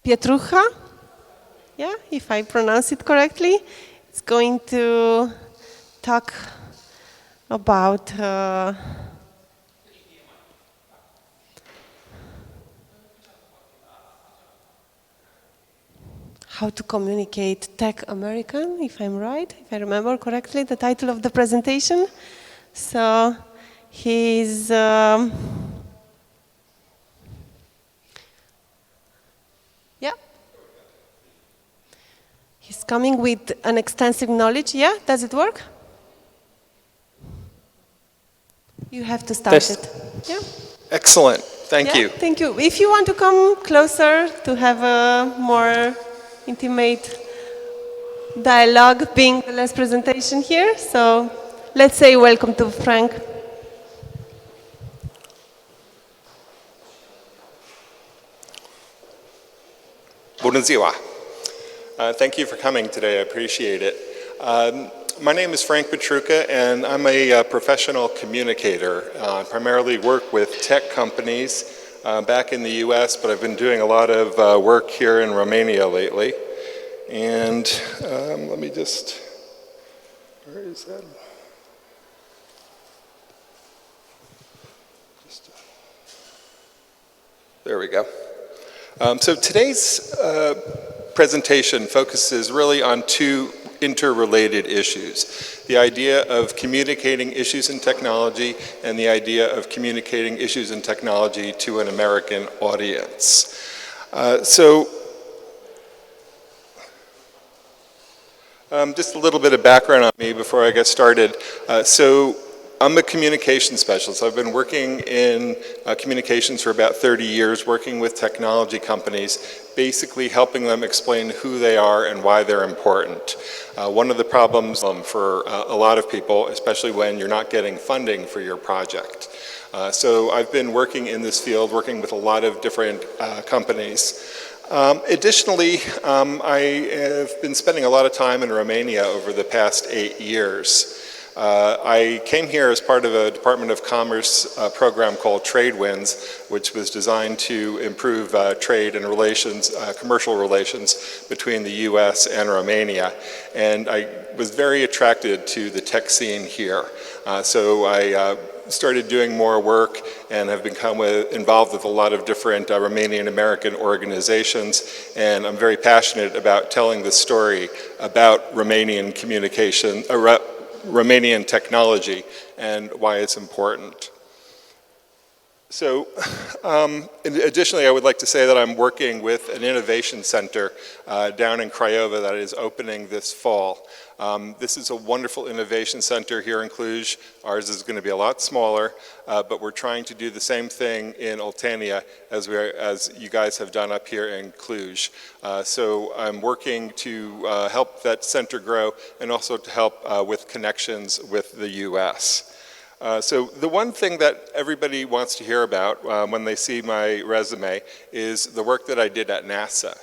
Pietrucha, yeah, if I pronounce it correctly, is going to talk about how to communicate tech American, if I'm right, if I remember correctly, the title of the presentation. So he's he's coming with an extensive knowledge. Yeah, does it work? You have to start it. Yeah. Excellent. Thank you. Thank you. If you want to come closer to have a more intimate dialogue, being the last presentation here, so let's say welcome to Frank. Bună ziua. Thank you for coming today. I appreciate it. My name is Frank Pietrucha, and I'm a professional communicator. I primarily work with tech companies back in the US, but I've been doing a lot of work here in Romania lately. And let me just, where is that? There we go. So today's presentation focuses really on two interrelated issues. The idea of communicating issues in technology and the idea of communicating issues in technology to an American audience. Just a little bit of background on me before I get started. I'm a communication specialist. I've been working in communications for about 30 years, working with technology companies, basically helping them explain who they are and why they're important. One of the problems for a lot of people, especially when you're not getting funding for your project. So I've been working in this field, working with a lot of different companies. Additionally, I have been spending a lot of time in Romania over the past 8 years. I came here as part of a Department of Commerce program called Trade Winds, which was designed to improve trade and relations, commercial relations between the US and Romania. And I was very attracted to the tech scene here. So I started doing more work and have become involved with a lot of different Romanian American organizations, and I'm very passionate about telling the story about Romanian communication, Romanian technology, and why it's important. So, additionally, I would like to say that I'm working with an innovation center down in Craiova that is opening this fall. This is a wonderful innovation center here in Cluj. Ours is going to be a lot smaller, but we're trying to do the same thing in Oltenia as you guys have done up here in Cluj. So I'm working to help that center grow and also to help with connections with the US. So the one thing that everybody wants to hear about when they see my resume is the work that I did at NASA.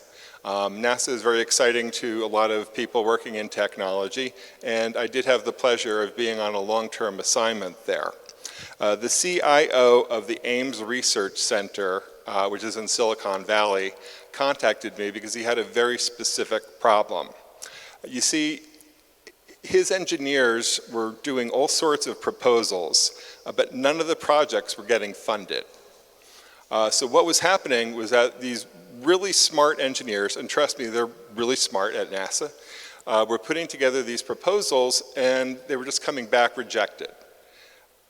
NASA is very exciting to a lot of people working in technology, and I did have the pleasure of being on a long-term assignment there. The CIO of the Ames Research Center, which is in Silicon Valley, contacted me because he had a very specific problem. You see, his engineers were doing all sorts of proposals, but none of the projects were getting funded. So what was happening was that these really smart engineers, and trust me, they're really smart at NASA, were putting together these proposals and they were just coming back rejected.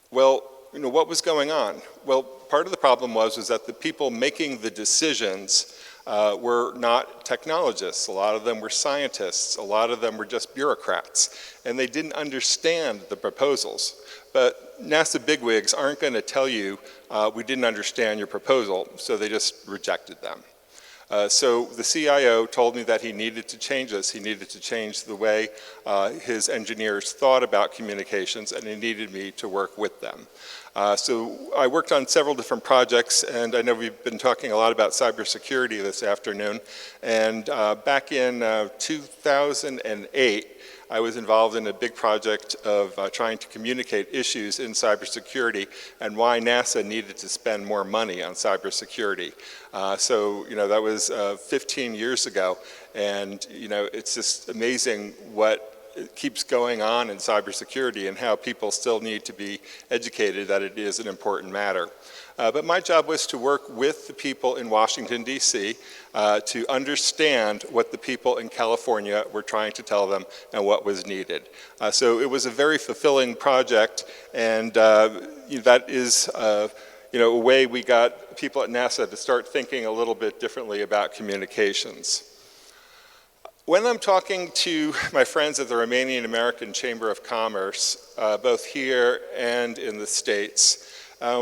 Well, what was going on? Well, part of the problem was that the people making the decisions were not technologists. A lot of them were scientists. A lot of them were just bureaucrats. And they didn't understand the proposals. But NASA bigwigs aren't going to tell you, we didn't understand your proposal, so they just rejected them. So the CIO told me that he needed to change this. He needed to change the way his engineers thought about communications, and he needed me to work with them. So I worked on several different projects, and I know we've been talking a lot about cybersecurity this afternoon. And back in 2008, I was involved in a big project of trying to communicate issues in cybersecurity and why NASA needed to spend more money on cybersecurity. So, that was 15 years ago, and, it's just amazing what keeps going on in cybersecurity and how people still need to be educated that it is an important matter. But my job was to work with the people in Washington, D.C. To understand what the people in California were trying to tell them and what was needed. So it was a very fulfilling project, and that is a way we got people at NASA to start thinking a little bit differently about communications. When I'm talking to my friends at the Romanian American Chamber of Commerce, both here and in the States,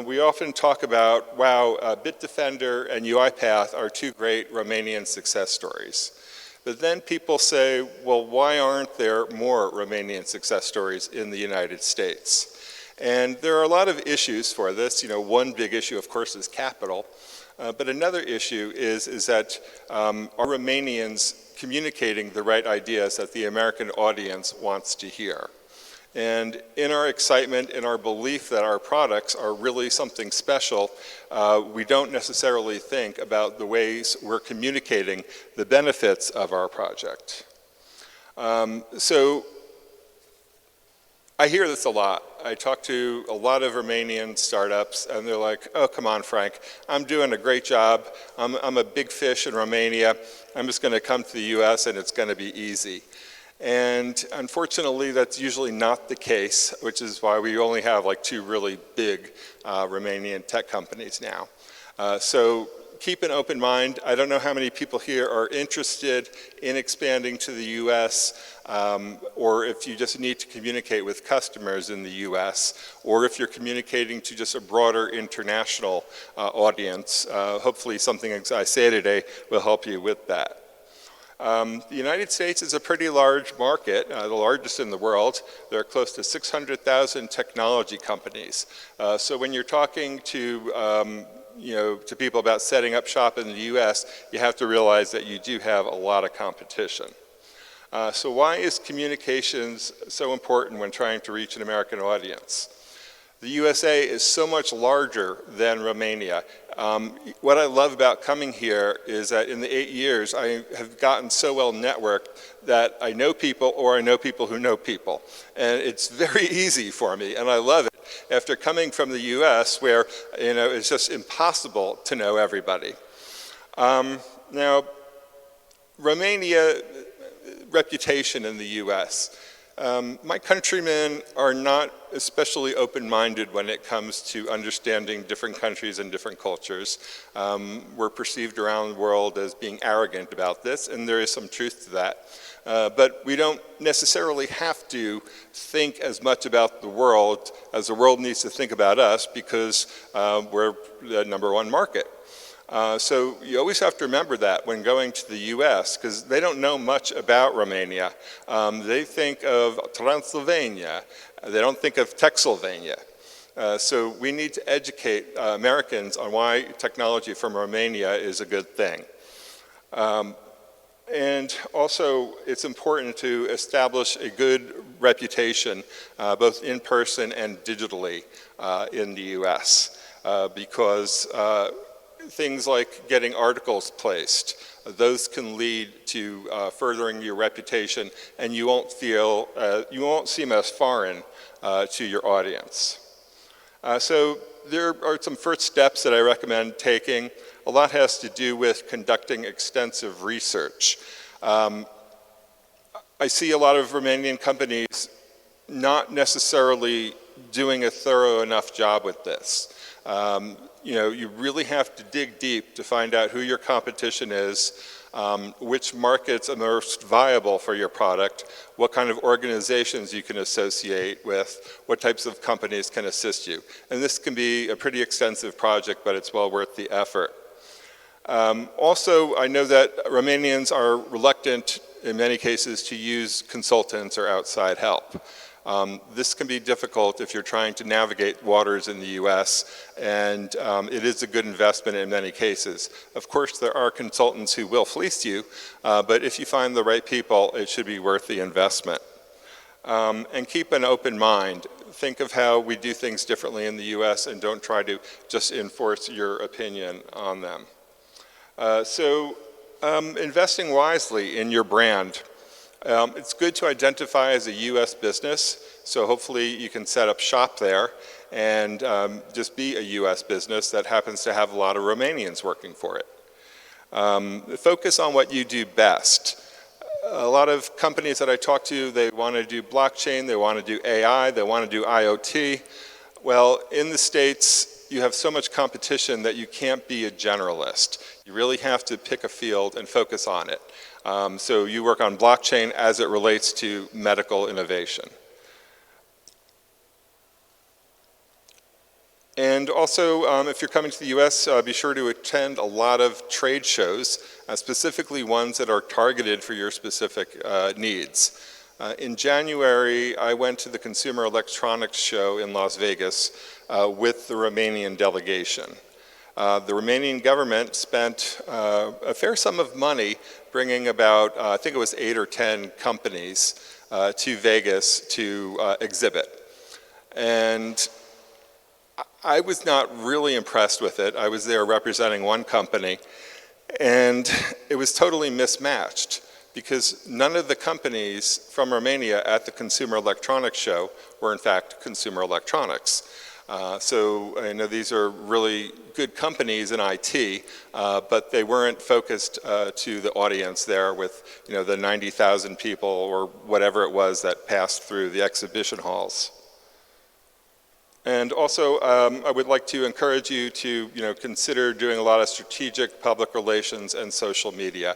we often talk about, wow, Bitdefender and UiPath are two great Romanian success stories. But then people say, well, why aren't there more Romanian success stories in the United States? And there are a lot of issues for this. One big issue, of course, is capital. But another issue is that are Romanians communicating the right ideas that the American audience wants to hear? And in our excitement, in our belief that our products are really something special, we don't necessarily think about the ways we're communicating the benefits of our project. So I hear this a lot. I talk to a lot of Romanian startups, and they're like, oh, come on, Frank, I'm doing a great job. I'm a big fish in Romania. I'm just going to come to the US and it's going to be easy. And unfortunately, that's usually not the case, which is why we only have like two really big Romanian tech companies now. So keep an open mind. I don't know how many people here are interested in expanding to the US, or if you just need to communicate with customers in the US, or if you're communicating to just a broader international audience. Hopefully something as I say today will help you with that. The United States is a pretty large market, the largest in the world. There are close to 600,000 technology companies. So when you're talking to to people about setting up shop in the US, you have to realize that you do have a lot of competition. So why is communications so important when trying to reach an American audience? The USA is so much larger than Romania. What I love about coming here is that in the 8 years, I have gotten so well networked that I know people or I know people who know people. And it's very easy for me, and I love it after coming from the US where it's just impossible to know everybody. Now, Romania reputation in the US. My countrymen are not especially open-minded when it comes to understanding different countries and different cultures. We're perceived around the world as being arrogant about this, and there is some truth to that. But we don't necessarily have to think as much about the world as the world needs to think about us because we're the #1 market. So you always have to remember that when going to the US, because they don't know much about Romania. They think of Transylvania. They don't think of Texylvania. So we need to educate Americans on why technology from Romania is a good thing. And also, it's important to establish a good reputation, both in person and digitally in the US, because things like getting articles placed, those can lead to furthering your reputation, and you won't seem as foreign to your audience. So there are some first steps that I recommend taking. A lot has to do with conducting extensive research. I see a lot of Romanian companies not necessarily doing a thorough enough job with this. You really have to dig deep to find out who your competition is, which markets are most viable for your product, what kind of organizations you can associate with, what types of companies can assist you. And this can be a pretty extensive project, but it's well worth the effort. Also, I know that Romanians are reluctant in many cases to use consultants or outside help. This can be difficult if you're trying to navigate waters in the US, and it is a good investment in many cases. Of course, there are consultants who will fleece you, but if you find the right people, it should be worth the investment. And keep an open mind. Think of how we do things differently in the US and don't try to just enforce your opinion on them. Investing wisely in your brand. It's good to identify as a US business, so hopefully you can set up shop there and just be a US business that happens to have a lot of Romanians working for it. Focus on what you do best. A lot of companies that I talk to, they want to do blockchain, they want to do AI, they want to do IoT. Well, in the States, you have so much competition that you can't be a generalist. You really have to pick a field and focus on it. So you work on blockchain as it relates to medical innovation. And also, if you're coming to the US, be sure to attend a lot of trade shows, specifically ones that are targeted for your specific needs. In January, I went to the Consumer Electronics Show in Las Vegas with the Romanian delegation. The Romanian government spent a fair sum of money bringing about, I think it was 8 or 10 companies to Vegas to exhibit. And I was not really impressed with it. I was there representing one company, and it was totally mismatched because none of the companies from Romania at the Consumer Electronics Show were in fact consumer electronics. So I know these are really good companies in IT, but they weren't focused to the audience there with the 90,000 people or whatever it was that passed through the exhibition halls. And also, I would like to encourage you to consider doing a lot of strategic public relations and social media.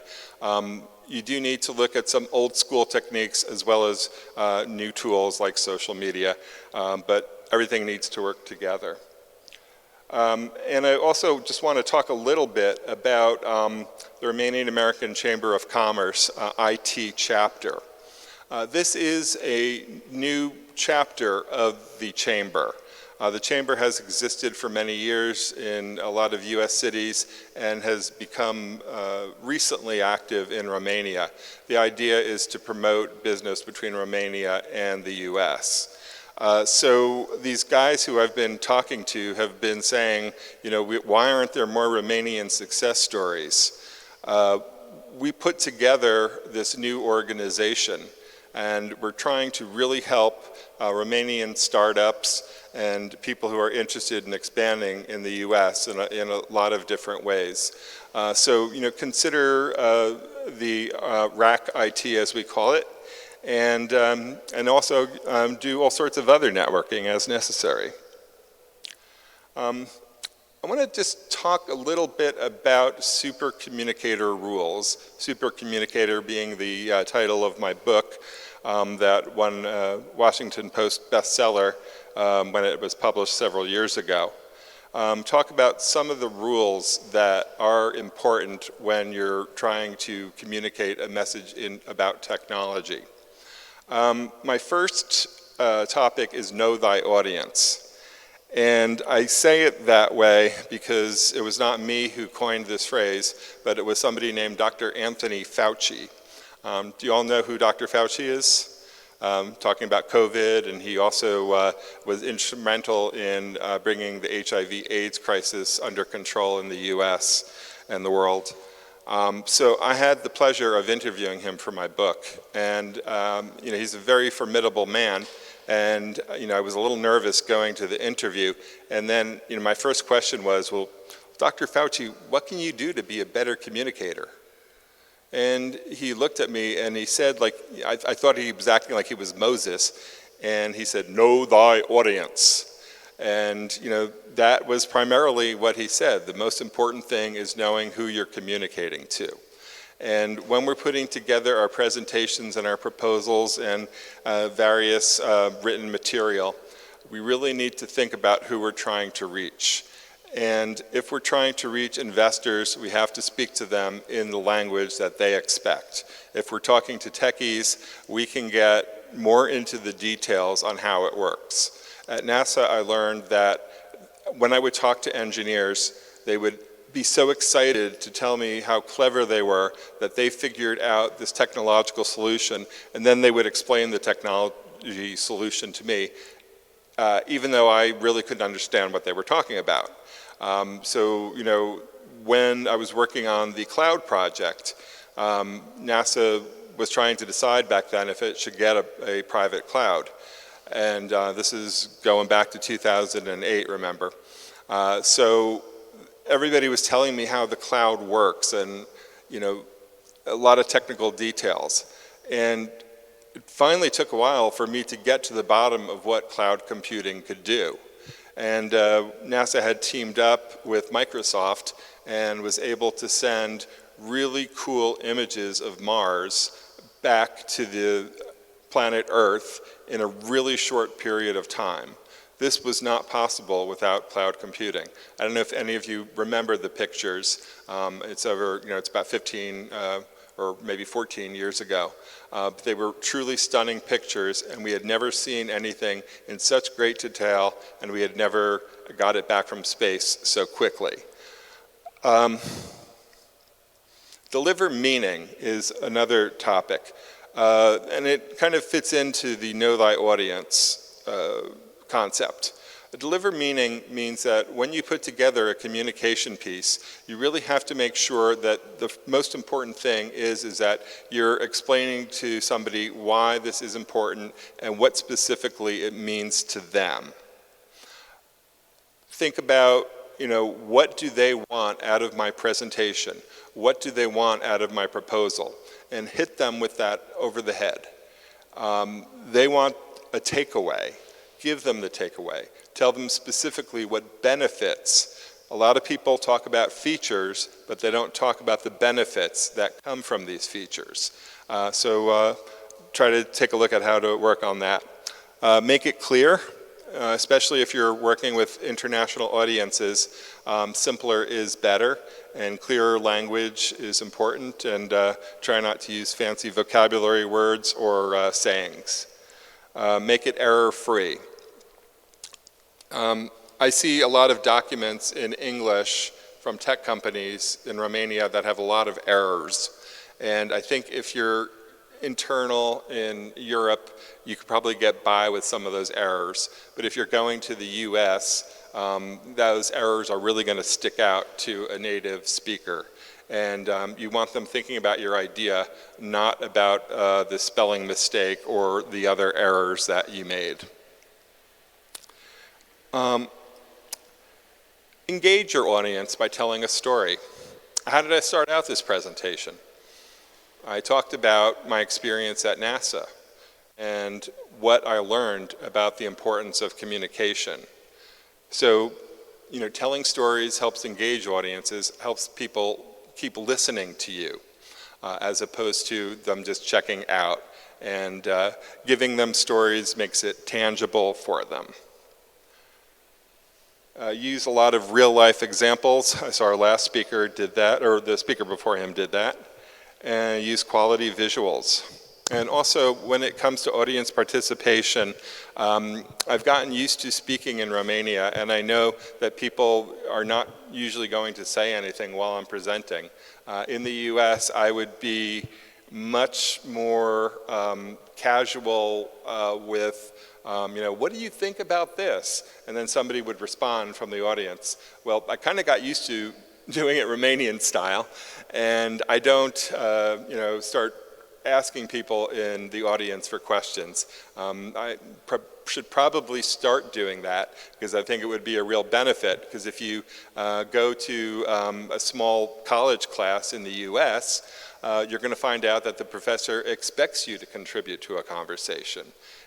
You do need to look at some old school techniques as well as new tools like social media, but everything needs to work together. And I also just want to talk a little bit about the Romanian American Chamber of Commerce IT chapter. This is a new chapter of the Chamber. The Chamber has existed for many years in a lot of US cities and has become recently active in Romania. The idea is to promote business between Romania and the US. So these guys who I've been talking to have been saying, why aren't there more Romanian success stories? We put together this new organization, and we're trying to really help Romanian startups and people who are interested in expanding in the US in a lot of different ways. So consider the RAC IT, as we call it, and also do all sorts of other networking as necessary. I want to just talk a little bit about super communicator rules. Super communicator being the title of my book that won Washington Post bestseller when it was published several years ago. Talk about some of the rules that are important when you're trying to communicate a message about technology. My first topic is know thy audience. And I say it that way because it was not me who coined this phrase, but it was somebody named Dr. Anthony Fauci. Do you all know who Dr. Fauci is? Talking about COVID, and he also was instrumental in bringing the HIV/AIDS crisis under control in the US and the world. So I had the pleasure of interviewing him for my book, and he's a very formidable man. And I was a little nervous going to the interview, and then my first question was, well, Dr. Fauci, what can you do to be a better communicator? And he looked at me and he said, I thought he was acting like he was Moses, and he said, know thy audience. And that was primarily what he said. The most important thing is knowing who you're communicating to. And when we're putting together our presentations and our proposals and various written material, we really need to think about who we're trying to reach. And if we're trying to reach investors, we have to speak to them in the language that they expect. If we're talking to techies, we can get more into the details on how it works. At NASA, I learned that when I would talk to engineers, they would be so excited to tell me how clever they were, that they figured out this technological solution, and then they would explain the technology solution to me, even though I really couldn't understand what they were talking about. So, you know, when I was working on the cloud project, NASA was trying to decide back then if it should get a private cloud. And this is going back to 2008, remember. So everybody was telling me how the cloud works and, you know, a lot of technical details. And it finally took a while for me to get to the bottom of what cloud computing could do. And NASA had teamed up with Microsoft and was able to send really cool images of Mars back to the planet Earth in a really short period of time. This was not possible without cloud computing. I don't know if any of you remember the pictures. It's over, you know, it's about 15 or maybe 14 years ago. They were truly stunning pictures, and we had never seen anything in such great detail, and we had never got it back from space so quickly. Deliver meaning is another topic, and it kind of fits into the know thy audience concept. Deliver meaning means that when you put together a communication piece, you really have to make sure that the most important thing is that you're explaining to somebody why this is important and what specifically it means to them. Think about, you know, what do they want out of my presentation? What do they want out of my proposal? And hit them with that over the head. They want a takeaway. Give them the takeaway. Tell them specifically what benefits. A lot of people talk about features, but they don't talk about the benefits that come from these features. So try to take a look at how to work on that. Make it clear, especially if you're working with international audiences. Simpler is better, and clearer language is important, and try not to use fancy vocabulary words or sayings. Make it error-free. I see a lot of documents in English from tech companies in Romania that have a lot of errors. And I think if you're internal in Europe, you could probably get by with some of those errors. But if you're going to the US, those errors are really going to stick out to a native speaker. And you want them thinking about your idea, not about the spelling mistake or the other errors that you made. Engage your audience by telling a story. How did I start out this presentation? I talked about my experience at NASA and what I learned about the importance of communication. So, you know, telling stories helps engage audiences, helps people keep listening to you, as opposed to them just checking out. And giving them stories makes it tangible for them. Use a lot of real-life examples. I saw our last speaker did that, or the speaker before him did that. And use quality visuals. And also, when it comes to audience participation, I've gotten used to speaking in Romania, and I know that people are not usually going to say anything while I'm presenting. In the US, I would be much more casual with, you know, what do you think about this? And then somebody would respond from the audience. Well, I kind of got used to doing it Romanian style, and I don't, you know, start asking people in the audience for questions. I should probably start doing that because I think it would be a real benefit, because if you go to a small college class in the US, you're going to find out that the professor expects you to contribute to a conversation.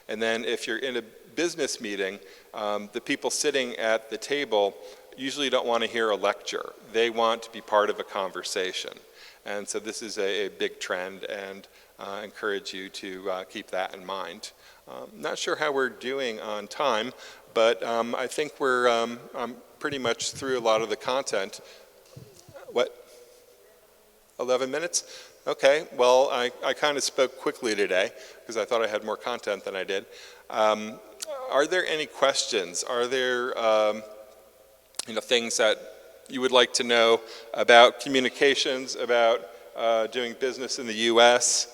And then if you're in a business meeting, the people sitting at the table usually don't want to hear a lecture. They want to be part of a conversation. And so this is a big trend, and I encourage you to keep that in mind. Not sure how we're doing on time, but I think I'm pretty much through a lot of the content. What? 11 minutes? Okay, well, I kind of spoke quickly today because I thought I had more content than I did. Are there any questions? Are there things that you would like to know about communications, about doing business in the U.S.?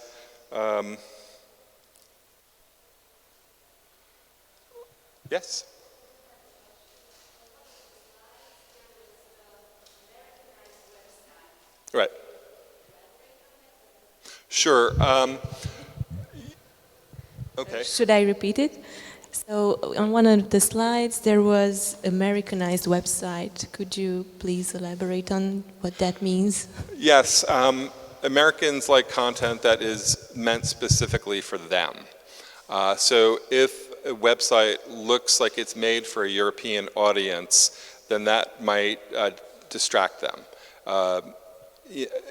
Yes? Right. Sure. Okay. Should I repeat it? So on one of the slides there was Americanized website. Could you please elaborate on what that means? Yes. Americans like content that is meant specifically for them. So if a website looks like it's made for a European audience, then that might distract them.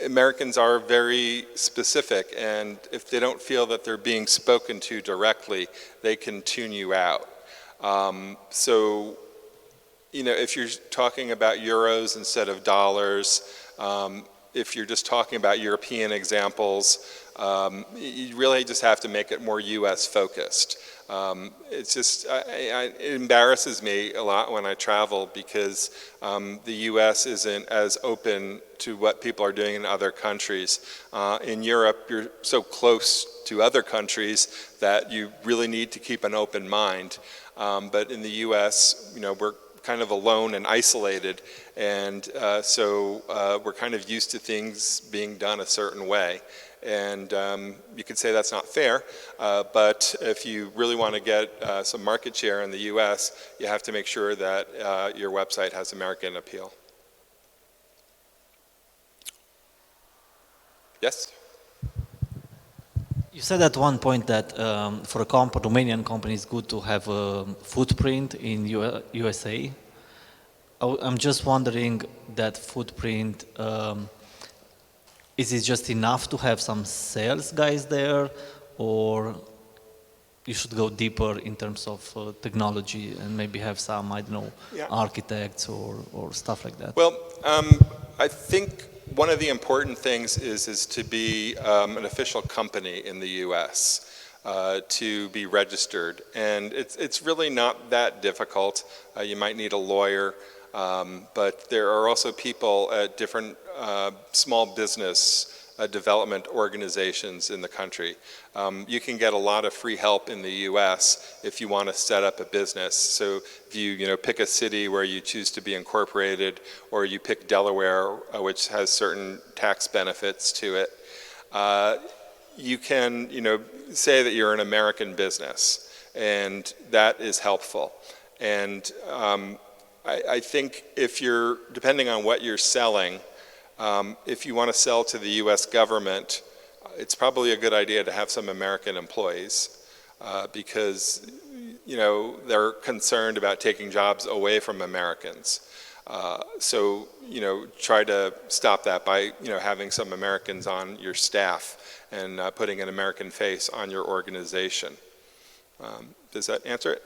Americans are very specific, and if they don't feel that they're being spoken to directly, they can tune you out. So, if you're talking about euros instead of dollars, if you're just talking about European examples, you really just have to make it more US focused. It's just, it embarrasses me a lot when I travel because the US isn't as open to what people are doing in other countries. In Europe, you're so close to other countries that you really need to keep an open mind. But in the US, we're kind of alone and isolated, and so we're kind of used to things being done a certain way. And you could say that's not fair, but if you really want to get some market share in the US, you have to make sure that your website has American appeal. Yes? You said at one point that for a Romanian company, it's good to have a footprint in USA. I'm just wondering that footprint, is it just enough to have some sales guys there, or you should go deeper in terms of technology and maybe have some, I don't know, architects or stuff like that? Well, I think one of the important things is to be an official company in the U.S., to be registered. And it's really not that difficult. You might need a lawyer, but there are also people at different small business development organizations in the country. You can get a lot of free help in the U.S. if you want to set up a business. So if you pick a city where you choose to be incorporated, or you pick Delaware, which has certain tax benefits to it, you can say that you're an American business, and that is helpful. And I think if you're, depending on what you're selling, if you want to sell to the U.S. government, it's probably a good idea to have some American employees because, they're concerned about taking jobs away from Americans. So, try to stop that by, having some Americans on your staff and putting an American face on your organization. Does that answer it?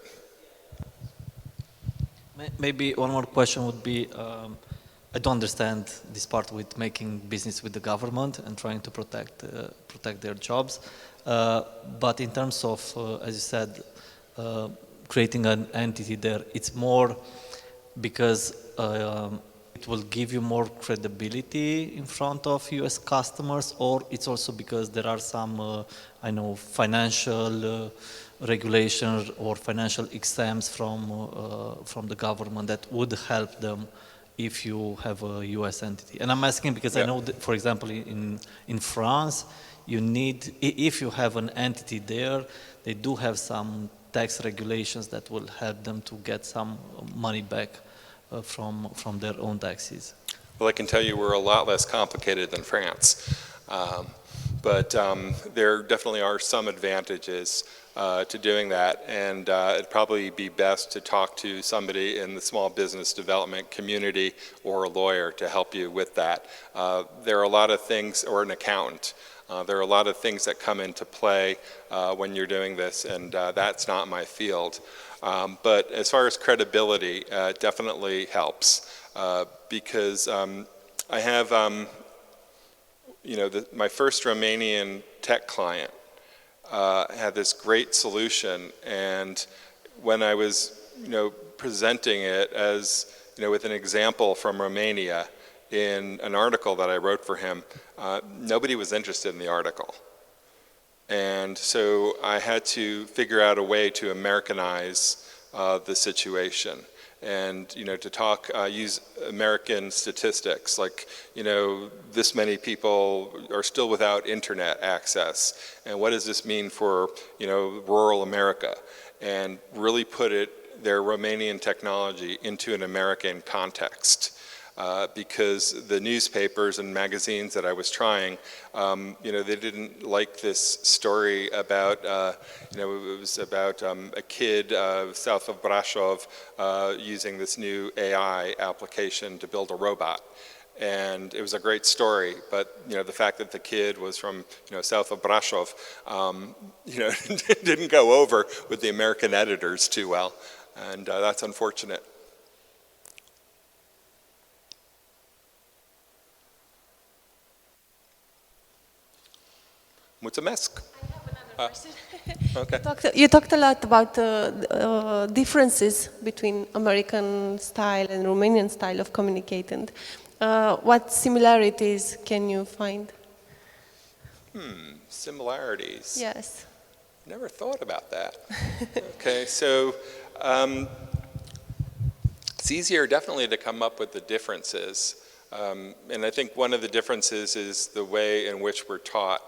Maybe one more question would be, I don't understand this part with making business with the government and trying to protect their jobs. But in terms of, as you said, creating an entity there, it's more because it will give you more credibility in front of US customers, or it's also because there are some, financial regulations or financial exempts from the government that would help them if you have a US entity. And I'm asking because I know that, for example, in France, you need, if you have an entity there, they do have some tax regulations that will help them to get some money back from their own taxes. Well, I can tell you we're a lot less complicated than France. But there definitely are some advantages to doing that, and it'd probably be best to talk to somebody in the small business development community or a lawyer to help you with that. There are a lot of things, or an accountant. There are a lot of things that come into play when you're doing this, and that's not my field. But as far as credibility, it definitely helps because I have my first Romanian tech client had this great solution, and when I was, presenting it as, with an example from Romania in an article that I wrote for him, nobody was interested in the article. And so I had to figure out a way to Americanize the situation. And to talk, use American statistics, like this many people are still without internet access, and what does this mean for rural America, and really put their Romanian technology into an American context. Because the newspapers and magazines that I was trying, they didn't like this story about, it was about a kid south of Brasov using this new AI application to build a robot. And it was a great story, but the fact that the kid was from south of Brasov, didn't go over with the American editors too well, and that's unfortunate. Mulțumesc. I have another question. Okay. You talked a lot about differences between American style and Romanian style of communicating. What similarities can you find? Similarities. Yes. Never thought about that. Okay, so it's easier definitely to come up with the differences. And I think one of the differences is the way in which we're taught.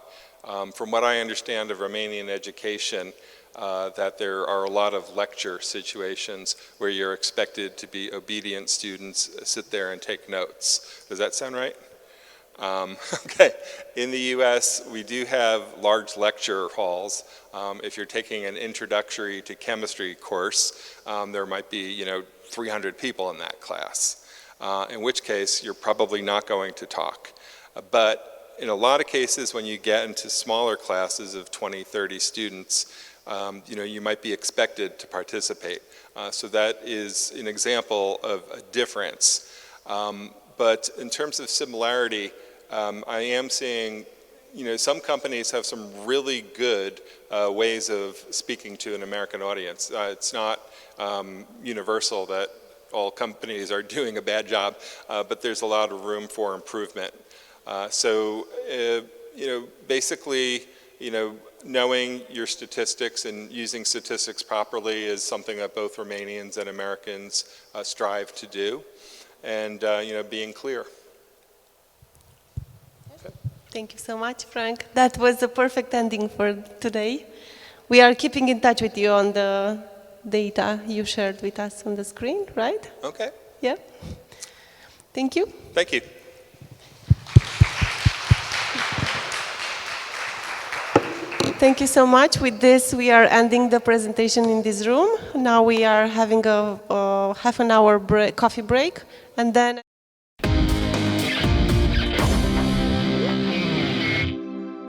From what I understand of Romanian education, that there are a lot of lecture situations where you're expected to be obedient students, sit there and take notes. Does that sound right? Okay. In the US, we do have large lecture halls. If you're taking an introductory to chemistry course, there might be 300 people in that class, in which case you're probably not going to talk. But in a lot of cases, when you get into smaller classes of 20, 30 students, you might be expected to participate. So that is an example of a difference. But in terms of similarity, I am seeing, some companies have some really good ways of speaking to an American audience. It's not universal that all companies are doing a bad job, but there's a lot of room for improvement. So, basically, knowing your statistics and using statistics properly is something that both Romanians and Americans strive to do, and, being clear. Okay. Thank you so much, Frank. That was the perfect ending for today. We are keeping in touch with you on the data you shared with us on the screen, right? Okay. Yeah. Thank you. Thank you. Thank you so much. With this, we are ending the presentation in this room. Now we are having a half an hour coffee break, and then